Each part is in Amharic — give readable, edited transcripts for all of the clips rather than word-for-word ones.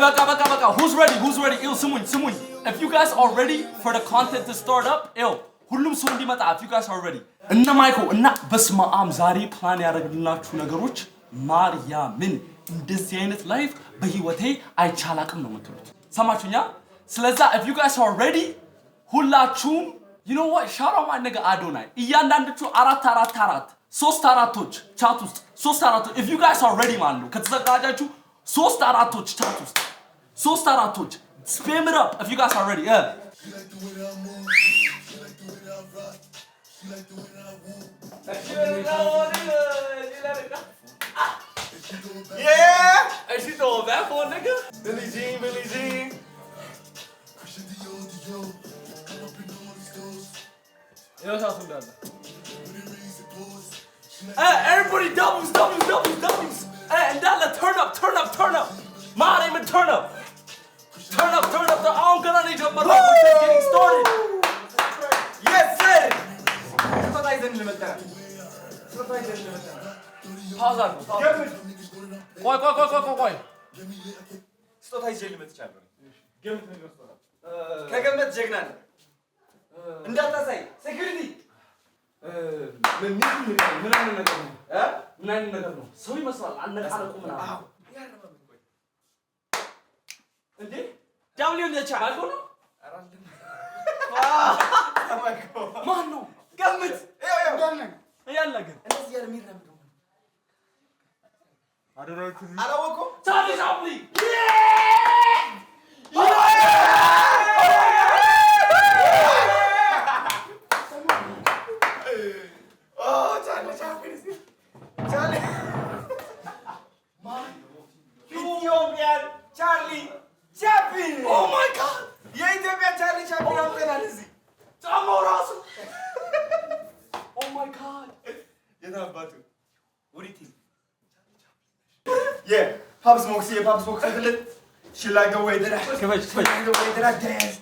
በቃ who's ready ይው ስሙኝ if you guys are ready for the content to start up ይው ሁሉም ሰው እንዲመጣ if you guys are ready እና ማይኮ እና በስማም ዛሬ ፕላን ያደረግልናችሁ ነገሮች ማርያምን እንደዚህ አይነት ላይፍ በህይወቴ አይቻላቅም ነው የምትሉት ሰማችሁኛ ስለዛ if you guys are ready ሁላችሁም you know what shout out my nigga Adonai እያንዳንዳችሁ 4 ሶስት አራቶች ቻት ውስጥ ሶስት አራቶች if you guys are ready ማለት ነው ከተዘጋጃችሁ ሶስት አራቶች ቻት ውስጥ ሶስት አራቶች spam it up if you guys are ready Yeah! And she throwing back for a nigga? Billie Jean. Yo, what's up, Dada? Everybody doubles. Hey, and Dada, turn up. My name is turn up. Turn up. I'm gonna need your mother. We're just getting started. Yes, sir! Pause that. ቆይ ስጦታ ይዤ ልመጥቻለሁ ከገመት ጀግና ነህ እንዳታሳይ ሴኩሪቲ ምን አይነት ነገር ነው ሰው ይመስላል አነቃነቁ ምናምን አዎ ያረባም ቆይ እንዴ ዳብሊው ለቻ ማይኮ ነው ማይኮ ማን ነው ገመት ያለ ግን እንደዚህ ያለ ሚራም I don't know what to do. Alawoko? Charlie Chaplin! Oh, Charlie Chaplin is here. Charlie. Ethiopian Charlie Chaplin. Oh my God! የኢትዮጵያ Charlie Chaplin አምጥተናል እዚህ ጫማው ራሱ Oh my God! የታባቱ ወዲቲ Yeah, Pop Smoke, see Pop Smoke. She like the way that I dance.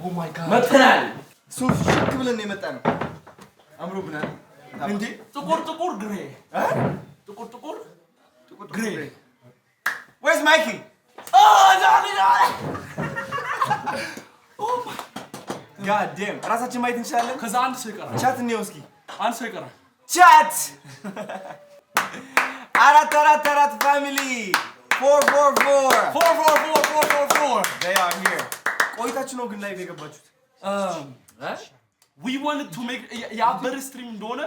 Oh my God. መጥተናል ሱፍ ሽክ ብለን ነው የመጣነው አምሮብናል እንዴ ጥቁር ግሬ ጥቁር ግሬ Where's Mikey? Johnny! Oh my God damn. ራሳችን ማየት እንችላለን ከዛ አንድ ሰው ይቀራል ቻት ነው እስኪ አንድ ሰው ይቀራል ቻት አራት ፋሚሊ 444 they are here ቆይታችሁ ነው ግን ላይቭ የገባችሁት we wanted to make ያበር ስትሪም እንደሆነ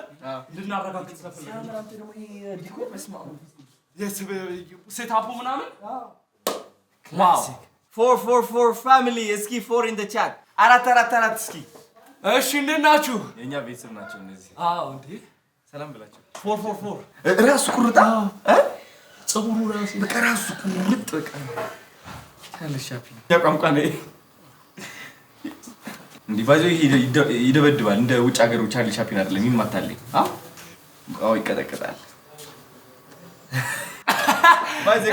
እንድናረጋግጥ ስለፈለግን አንተ ደግሞ ይሄ ዲኮር መስማው ሴታፑ ምናምን wow 444 ፋሚሊ እስኪ 4 in the chat አራት እስኪ እሺ እንዴት ናችሁ የኛ ቤተሰብ ናቸው እነዚህ አዎ እንዴ ሰላም ብላችሁ 444 ራሱ ቁርጣ ፀጉሩ ራሱ በቃ ራሱ ቁርጥ በቃ Charlie Chaplin ያቋምቋ ነው እንዲፋጆ ይደበድባል እንደ ውጭ ሀገሩ Charlie Chaplin አይደለም ይማታልኝ አዎ ይቀጠቀጣል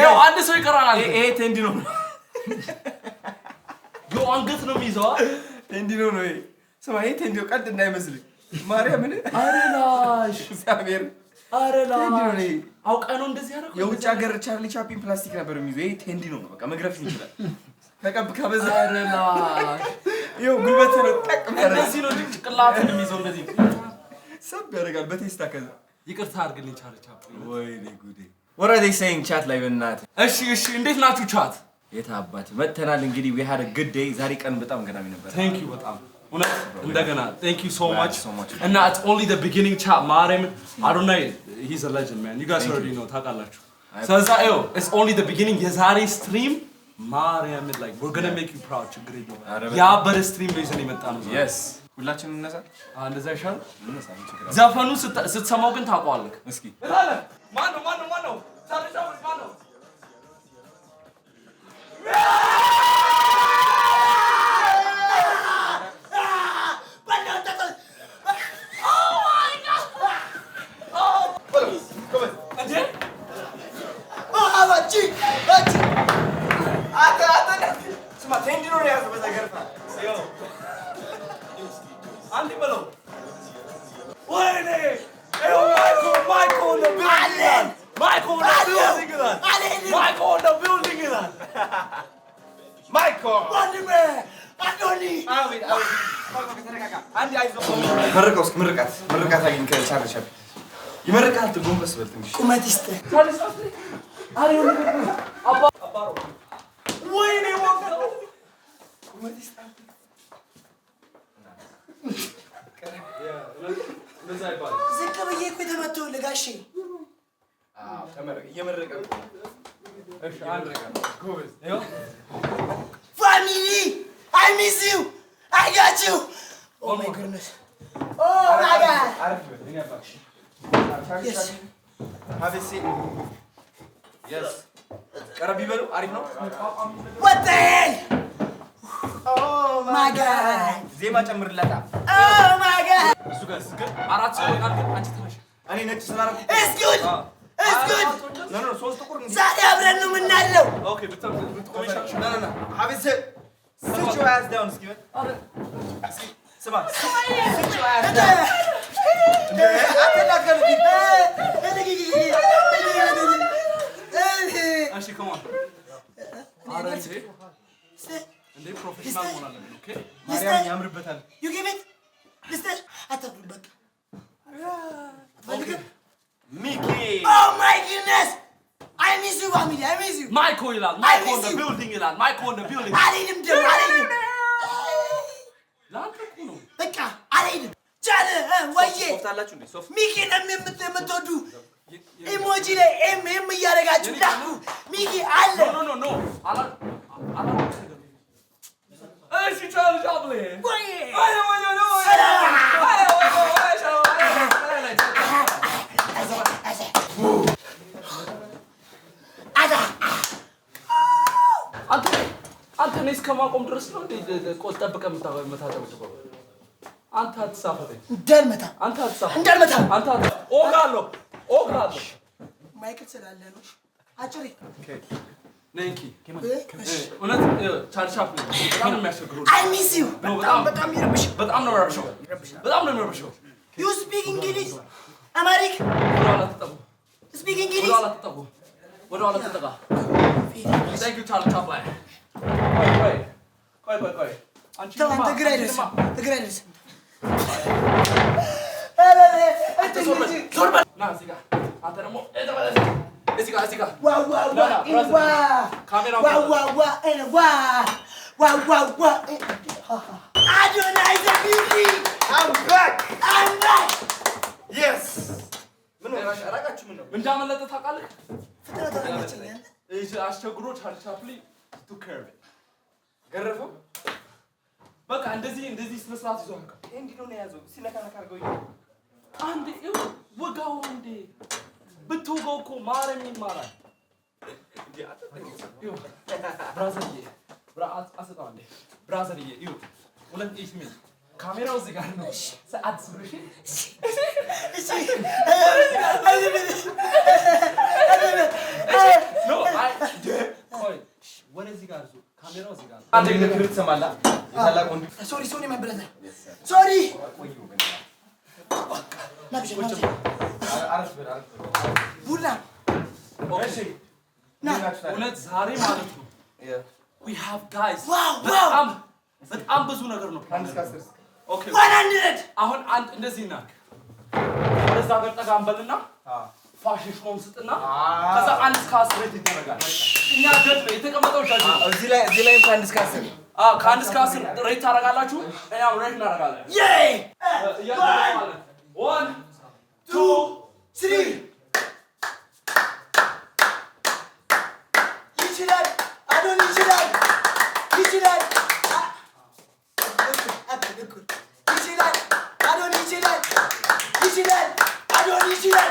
ያው አንድ ሰው ይቀራል ይሄ ቴንዲኖ ነው ያው አንገት ነው የሚይዘው ቴንዲኖ ነው ይሄ ስማ ይሄ ቴንዲኖ ቀልድ እንዳይመስል ማርያምን አረላሽ እግዚአብሔር አረላሽ አውቃ ነው እንደዚህ ያደረገው የውጭ ሀገር Charlie Chaplin ፕላስቲክ ነበር የሚይዘው ይሄ ቴንዲኖ ነው በቃ መግረፍ ይችላል ተቀብ ከበዛ አረላሽ ይሄው ጉልበት ነው ጠቅም ያደርጋል እንደዚህ ነው ጭቅላት የሚይዘው እንደዚህ ሰብ ያደርጋል በቴስታ ከዛ ይቅርታ አድርግልኝ Charlie Chaplin ወይኔ ጉዴ what are they saying chat ላይ በእናት እሺ እንዴት ናችሁ ቻት የታባት መተናል እንግዲህ we had a good day ዛሬ ቀን በጣም ገራሚ ነበር thank you በጣም እንደገና thank you so much and now it's only the beginning chat ማርያም Adonai he's a legend man you guys already know ታውቃላችሁ ስለዛ it's only the beginning የዛሬ ስትሪም ማርያም like we're going to make you proud ችግር የለውም ያ በር ስትሪም በይዘን የመጣ ነው yes ሁላችንም እንነሳ እንደዛ ይሻል እንነሳ ችግር ዘፈኑ ስትሰማው ግን ታውቀዋለህ እስኪ ማን ነው Charlie Chaplin ማን ነው Andy below. Wait, ወንድሜ አዶኒ መርቀው እስኪ ምርቃት አግኝ ከቻርሊ ቻፕሊን ይመርቃል። ጎንበስ በል ትንሽ ቁመት ይስጥህ። ወይኔ ወገን ቁመት ይስጥህ። ዝቅ ብዬ እኮ የተመተውልህ ጋሼ። እየመረቀ ፋሚሊ I miss you. I got you. Oh my goodness. Oh my God. Yes. Have a seat. Yes. ቀረብ ይበሉ። አሪፍ ነው። What the hell? Oh my God. ዜማ ጨምርላታ። Oh my God. እሱ ጋር አራት ሰው አንቺ ተነሽ። እኔ ነጭ ስላደረኩ It's good. It's good. ኖ ሶስት ጥቁር እንዴ ዛሬ አብረን ነው የምናለው። ኦኬ ብትቆሚሻሽ ኖ have a seat. Sit your ass down, Steven. ስማ sit your ass down. እሺ come on አረንጂ እንዴ ፕሮፌሽናል መሆን አለብን። ኦኬ ማርያም ያምርበታል። You give it. Listen. አታብሉ በቃ። ሚኪ Oh my goodness. I miss you, family. I miss you. ማይኮ ይላል። ማይኮ on the building ይላል። ማይኮ on the building አልሄድም ደግሞ አልሄድም። ላንተ እኮ ነው። በቃ አልሄድም። ቻለ ወዬ ሶፍታላችሁ እንዴ ሶፍት ሚኪ ነው የምትወዱ ኢሞጂ ላይ ኤም እያደረጋችሁ ላኩ። ሚኪ አለ። ኖ አላ እሺ ቻርሊ ቻፕሊን ወዬ አንተ ነስ ከማቆም ድረስ ነው እንዴ ቆጠብቀ የምታጨበጭበው? አንተ አትሳፈረኝ። እንዳልመታ አንተ አትሳፈረኝ። እንዳልመታ አንተ ኦጋሎ ማይክል ስላለ ነው። አጭሪ ነንኪ እውነት ቻርሊ ቻፕሊን በጣም ነው የሚያስቸግረው። I miss you. በጣም ይረብሽ። በጣም ነው የሚረብሸው። You speak English? አማሪክ ወደኋላ ተጠጉ። speak English? ወደኋላ ተጠጋ። Thank you ቻርሊ ቻፕሊን። ቆይ አንቺ አንተ ግራ አይደርስም። ዞር በል ና እዚህ ጋር አንተ ደግሞ እዚህ ጋር Adonai the beauty. I'm back. Yes. ምን ነው እንዳመለጠ ታውቃለህ? አስቸግሮ ቻርሊ ቻፕሊን took care of it ገረፈው በቃ እንደዚህ ስነ ስርዓት ይዞ በቃ እንዲህ ነው የያዘው። ሲነካነካ አድርገው አንዴ ወጋው እንዴ ብትወጋው እኮ ማረም ይማራል። ብራዘርዬ ይኸው ሁለት ኢስሚን ካሜራው እዚህ ጋር ነው። ሰዓት ስሩሽ ኖ አይ ቆይ ወደዚህ ጋር ዙ ካሜራው እዚህ ጋር አንዴ ንግግር ትሰማለህ? የታላቅ ወንድ Sorry my brother. Sorry. ቡና እሺ እውነት ዛሬ ማለት ነው we have guys Wow. በጣም ብዙ ነገር ነው ኦኬ 100. አሁን አንድ እንደዚህ እናክ ወደዛ ጋር ጠጋ እንበልና ፋሽሽኮን ስጥና ከዛ አንድ እስከ 10 ሬት ይደረጋል። እኛ ገድ ነው የተቀመጠው ጃጅ እዚህ ላይ ከአንድ እስከ 10 ከአንድ እስከ 10 ሬት ታደርጋላችሁ። እኛም ሬት እናደርጋለን። Yay! 1 2 3 ይችላል አዶን ይችላል ይችላል አዶን ይችላል አዶን ይችላል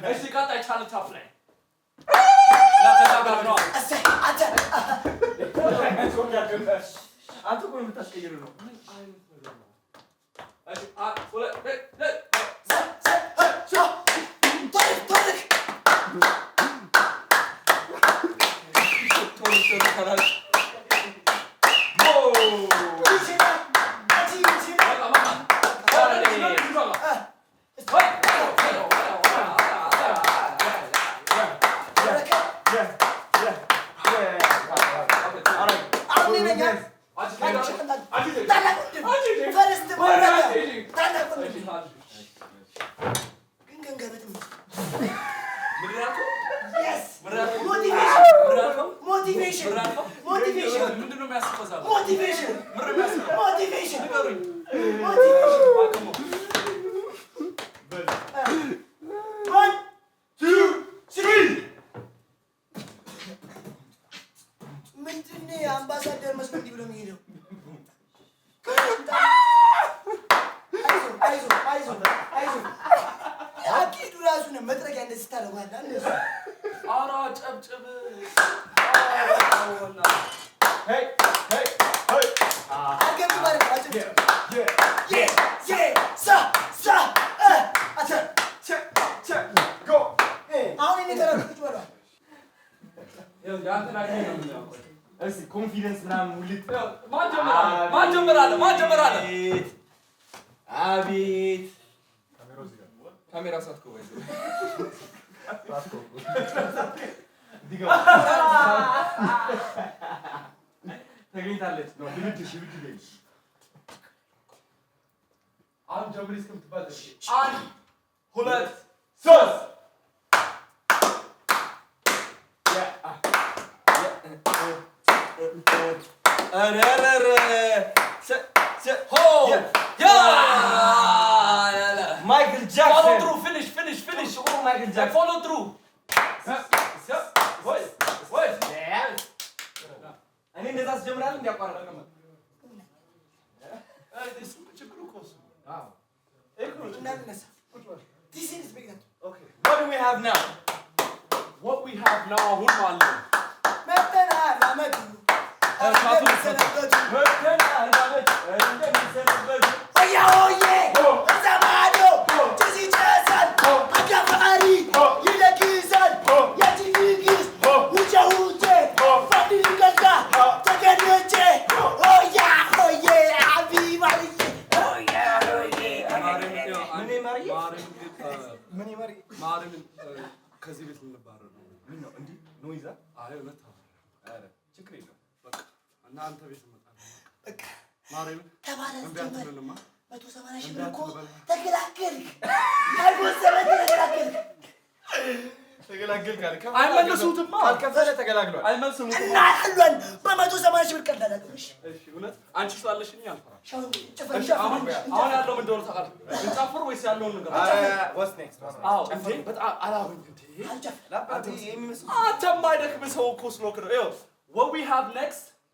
እሺ ቀጣይ ቻርሊ ቻፕሊን አንተ እኮ የምታስቀይረው ነው። ነኝ አምባሳደር መስሎኝ ብሎ የሚሄደው አይዞህ አኪዱ ራሱ ነው መጥረጊያ እንደዚህ ታደርጓለህ እንደሱ ኧረ ጨብጭብ አገቢ ማለት ነው አሁን እኔ ተረጋግጥ በለው እስኪ ኮንፊደንስ ምናምን ውልት ማን ጀመራለ አቤት ካሜራ ሳትኮ ተገኝታለች ነው ድምድሽ አሁን ጀምሪ እስከምትባል አንድ ሁለት ሶስት Michael Jackson. Follow through. Finish. Oh, Michael Jackson. Follow through. Wait. እኔ እንደዛ አስጀምራለሁ እንዲያቋርጥ What do we have now? What we have now አሁን ማለት ነው ከዚህ ቤት ልንባረር ነው ምን ነው እንዴ ነው ይዛ አይ እውነት አረ ችግር የለም በቃ እና አንተ ቤት መጣ በቃ ማርያም ተባረክ 180 ሺህ ብር እኮ ተገላገልክ ተገላገልክ አልከ አይመልሱትማ ካልከፈለ ተገላግሏል አይመልሱም እና አሉን በ180 ሺህ ብር ቀዳላችሁ እሺ እውነት አንቺ ስላለሽኝ አልፈራ እሺ አሁን ያለው ምን እንደሆነ ታውቃለህ እንጫፍር ወይስ ያለውን ነገር what's next አዎ እንዴ በጣም አላውኝ እንዴ አንተ የማይደክም ሰው እኮ ስለሆንክ ነው ይኸው what we have next